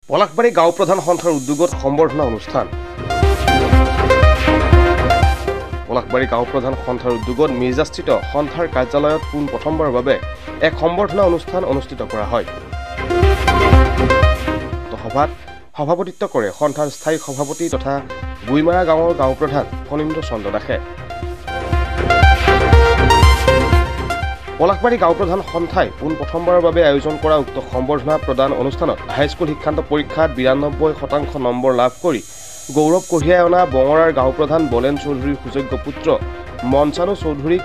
পলাশবাৰী গাঁও প্ৰধান সন্থাৰ উদ্যোগত সম্বৰ্ধনা অনুষ্ঠান। পলাশবাৰী গাঁও প্ৰধান সন্থাৰ উদ্যোগত মিৰ্জাস্থিত সন্থাৰ কাৰ্যালয়ত পোন প্ৰথমবাৰৰ বাবে এক সম্বৰ্ধনা অনুষ্ঠান অনুষ্ঠিত কৰা হয়। সভাত সভাপতিত্ব কৰে সন্থাৰ স্থায়ী সভাপতি তথা গুইমাৰা গাঁৱৰ গাঁও প্ৰধান ফণীন্দ্ৰ চন্দ্ৰ দাসে। পলাশবাৰী গাঁও প্ৰধান সন্থাই পোন প্ৰথমবাৰৰ বাবে আয়োজন কৰা উক্ত সম্বৰ্ধনা প্ৰদান অনুষ্ঠানত হাইস্কুল শিক্ষান্ত পৰীক্ষাত ৯২% নম্বৰ লাভ কৰি গৌৰৱ কঢ়িয়াই অনা বঙৰাৰ গাঁও প্ৰধান বলেন চৌধুৰীৰ সুযোগ্য পুত্ৰ মঞ্চানু চৌধুৰীক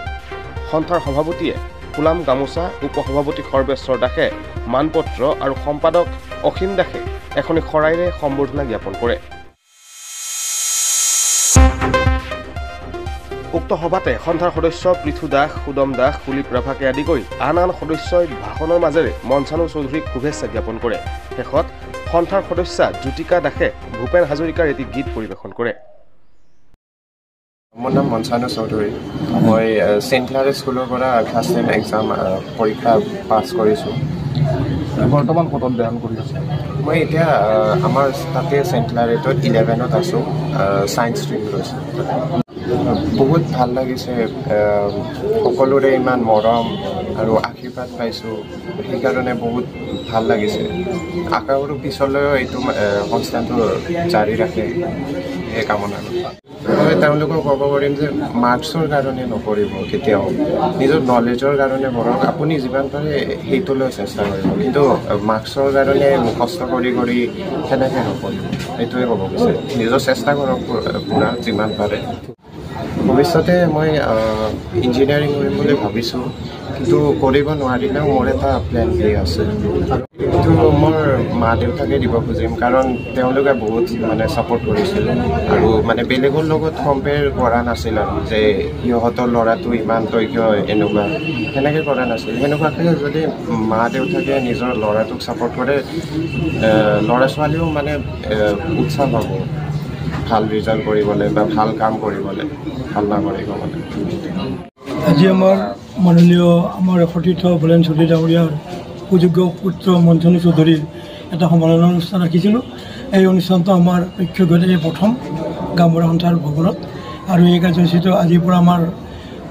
সন্থাৰ সভাপতিয়ে ফুলাম গামোচা, উপসভাপতি সৰ্বেশ্বৰ দাসে মানপত্ৰ আৰু সম্পাদক অসীম দাসে এখনি শৰাইৰে সম্বৰ্ধনা জ্ঞাপন কৰে। উক্ত সভাতে সন্থাৰ সদস্য পৃথু দাস, সুদম দাস, কুলীপ ৰাভাকে আদি কৰি আন সদস্যই ভাষণৰ মাজেৰে মঞ্চানু চৌধুৰীক শুভেচ্ছা জ্ঞাপন কৰে। শেষত সন্থাৰ সদস্যা জ্যোতিকা দাসে ভূপেন হাজৰিকাৰ এটি গীত পৰিৱেশন কৰে। মোৰ নাম মঞ্চানু চৌধুৰী। মই চেণ্ট ক্লাৰ স্কুলৰ পৰা ফাৰ্ষ্ট টাইম এক্সাম পৰীক্ষা পাছ কৰিছোঁ। বৰ্তমান ক'ত অধ্যয়ন কৰি আছে? মই এতিয়া আমাৰ তাতে চেণ্ট ক্লাৰেটত 11ত আছোঁ, ছায়েন্স ষ্ট্ৰীম লৈছোঁ। বহুত ভাল লাগিছে, সকলোৰে ইমান মৰম আৰু আশীৰ্বাদ পাইছোঁ, সেইকাৰণে বহুত ভাল লাগিছে। আশা কৰোঁ পিছলৈও এইটো সংস্থানটো জাৰি ৰাখে, সেই কামনা। মই তেওঁলোকক ক'ব পাৰিম যে মাৰ্কছৰ কাৰণে নকৰিব কেতিয়াও, নিজৰ নলেজৰ কাৰণে কৰক। আপুনি যিমান পাৰে সেইটোলৈ চেষ্টা কৰিব, কিন্তু মাৰ্কছৰ কাৰণে মুখস্থ কৰি সেনেকৈ নকৰিব, সেইটোৱে ক'ব বিচাৰে। নিজৰ চেষ্টা কৰক পূৰা যিমান পাৰে। ভৱিষ্যতে মই ইঞ্জিনিয়াৰিং কৰিম বুলি ভাবিছোঁ, কিন্তু কৰিব নোৱাৰিলেও মোৰ এটা প্লেন বি আছে। কিন্তু মোৰ মা দেউতাকে দিব খুজিম, কাৰণ তেওঁলোকে বহুত ছাপোৰ্ট কৰিছিল আৰু বেলেগৰ লগত কম্পেয়াৰ কৰা নাছিল আৰু যে সিহঁতৰ ল'ৰাটো ইমান তই কিয় এনেকুৱা, সেনেকৈ কৰা নাছিল। সেনেকুৱাকৈ যদি মা দেউতাকে নিজৰ ল'ৰাটোক ছাপোৰ্ট কৰে, ল'ৰা ছোৱালীও উৎসাহ পাব ভাল ৰিজাল্ট কৰিবলৈ বা ভাল কাম কৰিবলৈ, ভাল নাগৰিক হ'বলৈ। আজি আমাৰ মাননীয় আমাৰ সতীৰ্থ বলেন চৌধুৰী ডাঙৰীয়াৰ সুযোগ্য পুত্ৰ মঞ্চানু চৌধুৰীৰ এটা সম্বৰ্ধনা অনুষ্ঠান ৰাখিছিলোঁ। এই অনুষ্ঠানটো আমাৰ প্ৰেক্ষাগৃহত এই প্ৰথম গাঁওবুঢ়া সন্থাৰ ভৱনত, আৰু এই কাৰ্যসূচীটো আজিৰ পৰা আমাৰ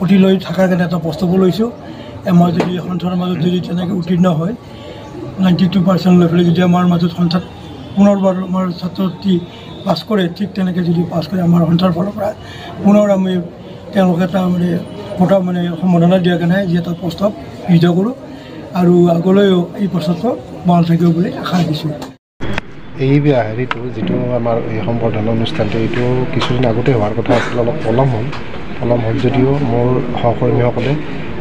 অতিলৈ থকাৰ কাৰণে এটা প্ৰস্তাৱো লৈছোঁ। মই যদি সন্থাৰ মাজত যদি তেনেকৈ উত্তীৰ্ণ হয় 92% লৈ পেলাই যদি আমাৰ মাজত সন্থাত পুনৰবাৰ আমাৰ ছাত্ৰ ছাত্ৰী পাছ কৰে, ঠিক তেনেকৈ যদি পাছ কৰে আমাৰ সন্থাৰ ফালৰ পৰা পুনৰ আমি তেওঁলোকে এটা ভোটা সম্বৰ্ধনা দিয়াৰ কাৰণে যি এটা প্ৰস্তাৱ গৃহীত কৰোঁ, আৰু আগলৈও এই প্ৰস্তাৱটো বহাল থাকিব বুলি আশা ৰাখিছোঁ। এই হেৰিটো যিটো আমাৰ এই সম্বৰ্ধনা অনুষ্ঠানটো, এইটো কিছুদিন আগতে হোৱাৰ কথা আছিল, অলপ পলম হ'ল যদিও মোৰ সহকৰ্মীসকলে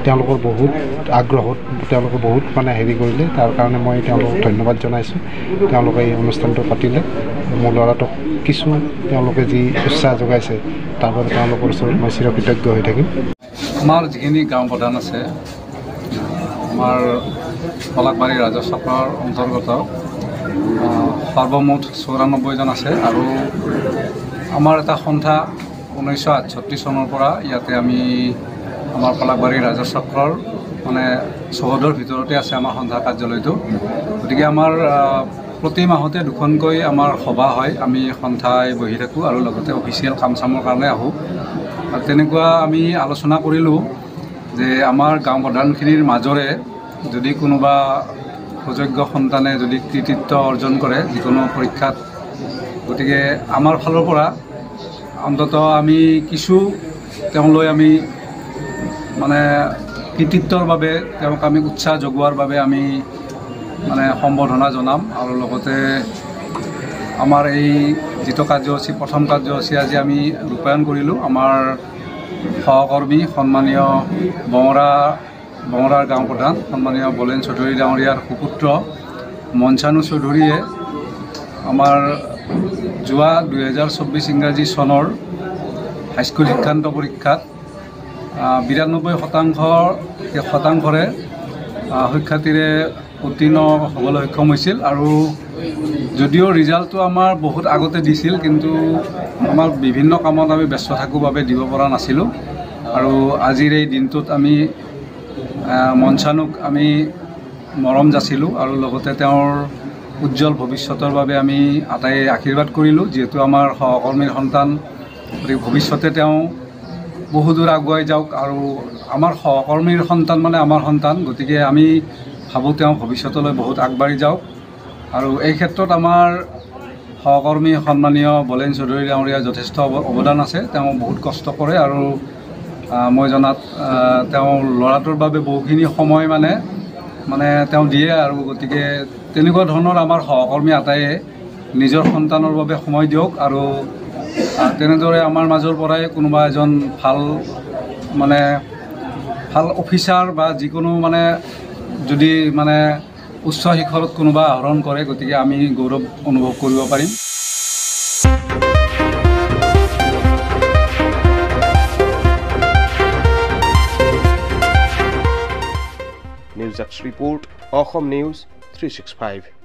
তেওঁলোকৰ বহুত আগ্ৰহত তেওঁলোকে বহুত হেৰি কৰিলে, তাৰ কাৰণে মই তেওঁলোকক ধন্যবাদ জনাইছোঁ। তেওঁলোকে এই অনুষ্ঠানটো পাতিলে, মোৰ ল'ৰাটোক কিছু তেওঁলোকে যি উৎসাহ যোগাইছে তাৰ বাবে তেওঁলোকৰ ওচৰত মই চিৰকৃতজ্ঞ হৈ থাকিম। আমাৰ যিখিনি গাঁও প্ৰধান আছে, আমাৰ পলাশবাৰী ৰাজহ চক্ৰৰ অন্তৰ্গত সৰ্বমুঠ ৯৪জন আছে, আৰু আমাৰ এটা সন্থা 1968 চনৰ পৰা ইয়াতে আমাৰ পলাশবাৰী ৰাজহ চক্ৰৰ চৌহদৰ ভিতৰতে আছে আমাৰ সন্থা কাৰ্যালয়টো। গতিকে আমাৰ প্ৰতি মাহতে দুখনকৈ আমাৰ সভা হয়, আমি সন্থাই বহি থাকোঁ আৰু লগতে অফিচিয়েল কাম চামৰ কাৰণে আহোঁ। আৰু তেনেকুৱা আমি আলোচনা কৰিলোঁ যে আমাৰ গাঁও প্ৰধানখিনিৰ মাজৰে যদি কোনোবা সুযোগ্য সন্তানে যদি কৃতিত্ব অৰ্জন কৰে যিকোনো পৰীক্ষাত, গতিকে আমাৰ ফালৰ পৰা অন্ততঃ আমি কিছু তেওঁলৈ আমি কৃতিত্বৰ বাবে তেওঁক আমি উৎসাহ যোগোৱাৰ বাবে আমি সম্বৰ্ধনা জনাম। আৰু লগতে আমাৰ এই যিটো কাৰ্যসূচী, প্ৰথম কাৰ্যসূচী আজি আমি ৰূপায়ণ কৰিলোঁ। আমাৰ সহকৰ্মী সন্মানীয় বঙৰাৰ গাঁও প্ৰধান সন্মানীয় বলেন চৌধুৰী ডাঙৰীয়াৰ সুপুত্ৰ মঞ্চানু চৌধুৰীয়ে আমাৰ যোৱা 2024 ইংৰাজী চনৰ হাইস্কুল শিক্ষান্ত পৰীক্ষাত ৯২%ৰে সুখ্যাতিৰে উত্তীৰ্ণ হ'বলৈ সক্ষম হৈছিল। আৰু যদিও ৰিজাল্টটো আমাৰ বহুত আগতে দিছিল, কিন্তু আমাৰ বিভিন্ন কামত আমি ব্যস্ত থাকোঁ বাবে দিব পৰা নাছিলোঁ। আৰু আজিৰ এই দিনটোত আমি মঞ্চানুক আমি মৰম যাচিলোঁ, আৰু লগতে তেওঁৰ উজ্জ্বল ভৱিষ্যতৰ বাবে আমি আটাই আশীৰ্বাদ কৰিলোঁ। যিহেতু আমাৰ সহকৰ্মীৰ সন্তান, গতিকে ভৱিষ্যতে তেওঁ বহুদূৰ আগুৱাই যাওক আৰু আমাৰ সহকৰ্মীৰ সন্তান মানে আমাৰ সন্তান, গতিকে আমি ভাবোঁ তেওঁ ভৱিষ্যতলৈ বহুত আগবাঢ়ি যাওক। আৰু এই ক্ষেত্ৰত আমাৰ সহকৰ্মী সন্মানীয় বলেন চৌধুৰী ডাঙৰীয়াৰ যথেষ্ট অৱদান আছে। তেওঁ বহুত কষ্ট কৰে আৰু মই জনাত তেওঁৰ ল'ৰাটোৰ বাবে বহুখিনি সময় মানে তেওঁ দিয়ে আৰু গতিকে তেনেকুৱা ধৰণৰ আমাৰ সহকৰ্মী আটাইয়ে নিজৰ সন্তানৰ বাবে সময় দিয়ক আৰু তেনেদৰে আমাৰ মাজৰ পৰাই কোনোবা এজন ভাল অফিচাৰ বা যিকোনো যদি উচ্চ শিখৰত কোনোবা আহৰণ কৰে, গতিকে আমি গৌৰৱ অনুভৱ কৰিব পাৰিম। News desk report, Assam news 365।